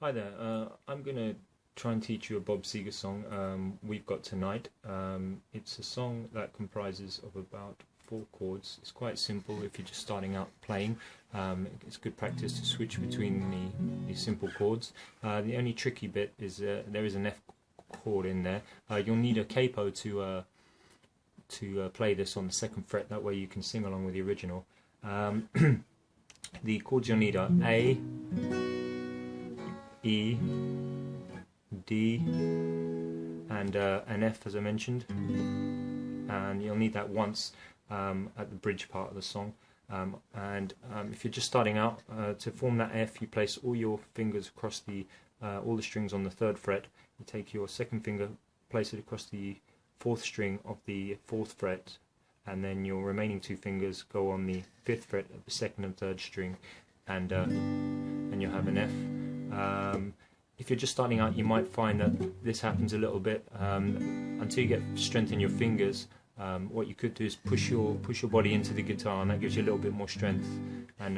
Hi there, I'm going to try and teach you a Bob Seger song, We've Got Tonight. It's a song that comprises of about 4 chords. It's quite simple if you're just starting out playing. It's good practice to switch between the simple chords. The only tricky bit is there is an F chord in there. You'll need a capo to play this on the 2nd fret, that way you can sing along with the original. The chords you'll need are A, E, D, and an F, as I mentioned, and you'll need that once at the bridge part of the song. If you're just starting out, to form that F, you place all your fingers across all the strings on the 3rd fret. You take your 2nd finger, place it across the 4th string of the 4th fret, and then your remaining 2 fingers go on the 5th fret of the 2nd and 3rd string, and you'll have an F. If you're just starting out, you might find that this happens a little bit until you get strength in your fingers. What you could do is push your body into the guitar, and that gives you a little bit more strength, and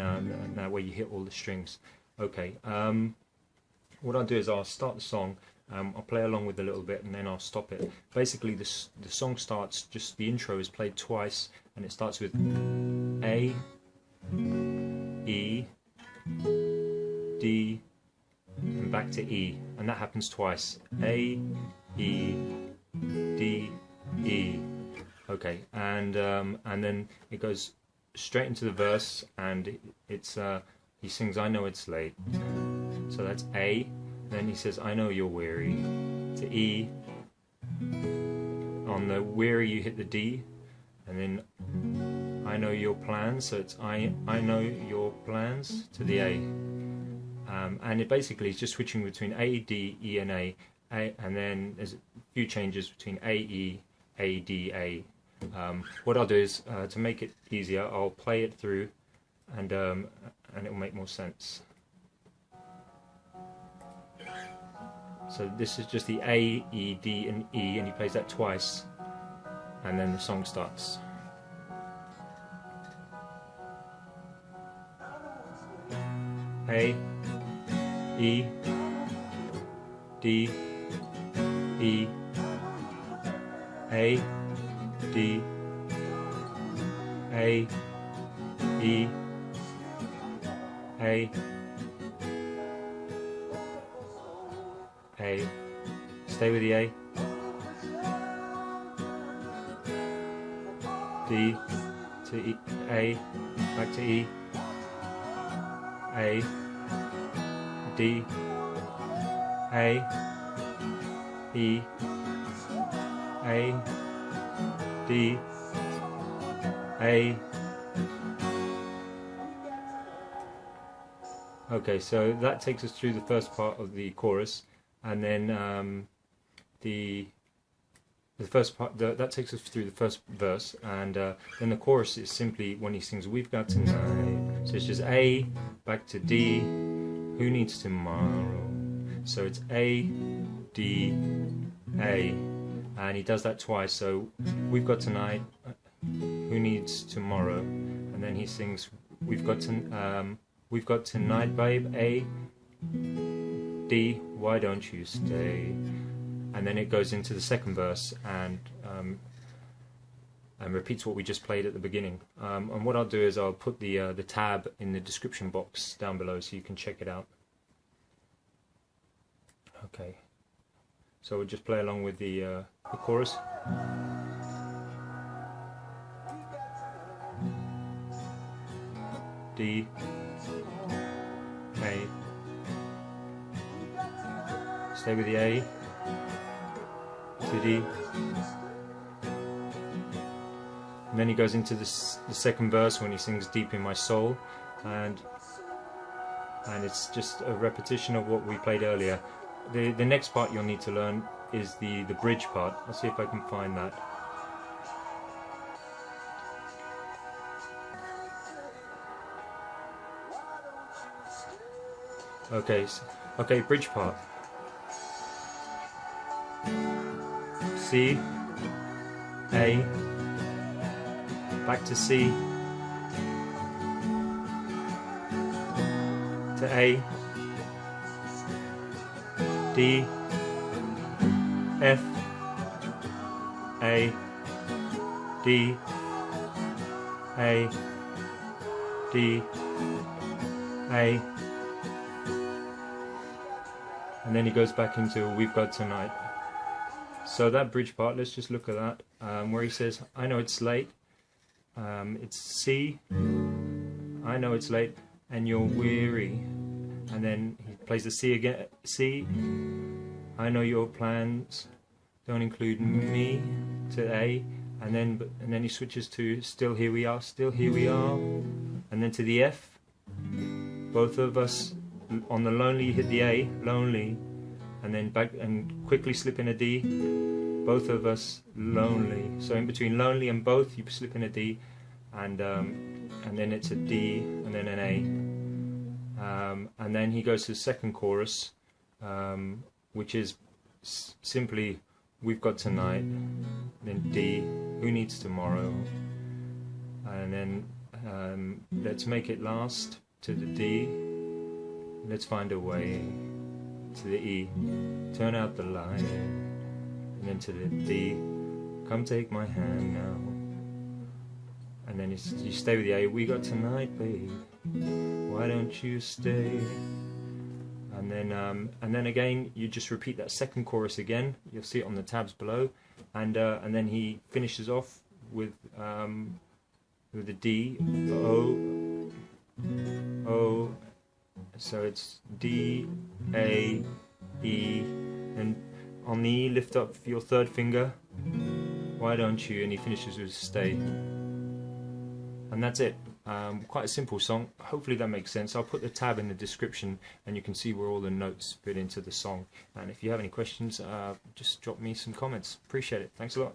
that way you hit all the strings. Okay. What I'll do is I'll start the song. I'll play along with a little bit, and then I'll stop it. Basically, the song starts. Just the intro is played twice, and it starts with A, E, D, and back to E, and that happens twice. A, E, D, E. Okay, and then it goes straight into the verse, and it's he sings "I know it's late," so that's A. Then he says "I know you're weary" to E. On the weary you hit the D, and then "I know your plans," so it's I know your plans to the A. And it basically is just switching between A, D, E, and A, and then there's a few changes between A, E, A, D, A. What I'll do is, to make it easier, I'll play it through, and it will make more sense. So this is just the A, E, D, and E, and he plays that twice, and then the song starts. A, E, D, E, A, D, A, E, A, A. Stay with the A. D to E, A, back to E, A, D, A, E, A, D, A. Okay, so that takes us through the first part of the chorus, and then the first part that takes us through the first verse, and then the chorus is simply when he sings "We've Got Tonight." So it's just A, back to D, who needs tomorrow? So it's A, D, A, and he does that twice. So we've got tonight, who needs tomorrow? And then he sings we've got tonight, babe. A, D, why don't you stay? And then it goes into the 2nd verse and repeats what we just played at the beginning. And what I'll do is I'll put the tab in the description box down below so you can check it out. Okay, so we'll just play along with the chorus. D, A. Stay with the A to D. And then he goes into the 2nd verse when he sings "Deep in My Soul," and it's just a repetition of what we played earlier. The next part you'll need to learn is the bridge part. I'll see if I can find that. Okay, bridge part. C, A, back to C, to A, D, F, A, D, A, D, A, and then he goes back into We've Got Tonight. So that bridge part, let's just look at that, where he says, I know it's late, it's C, I know it's late, and you're weary, and then he plays the C again, C, I know your plans don't include me, to A, and then he switches to Still Here We Are, Still Here We Are, and then to the F, both of us, on the lonely you hit the A, lonely, and then back and quickly slip in a D, both of us lonely. So in between lonely and both, you slip in a D, and then it's a D, and then an A, and then he goes to the second chorus, which is simply We've Got Tonight, then D, Who Needs Tomorrow, and then Let's Make It Last to the D, Let's Find a Way to the E, Turn Out the Light, and then to the D, Come Take My Hand Now, and then you stay with the A, We Got Tonight, babe, why don't you stay? And then again you just repeat that second chorus again. You'll see it on the tabs below, and then he finishes off with the D, O, O. So it's D, A, E, and on the E lift up your third finger. Why don't you? And he finishes with stay, and that's it. Quite a simple song. Hopefully that makes sense. I'll put the tab in the description and you can see where all the notes fit into the song. And if you have any questions, just drop me some comments. Appreciate it. Thanks a lot.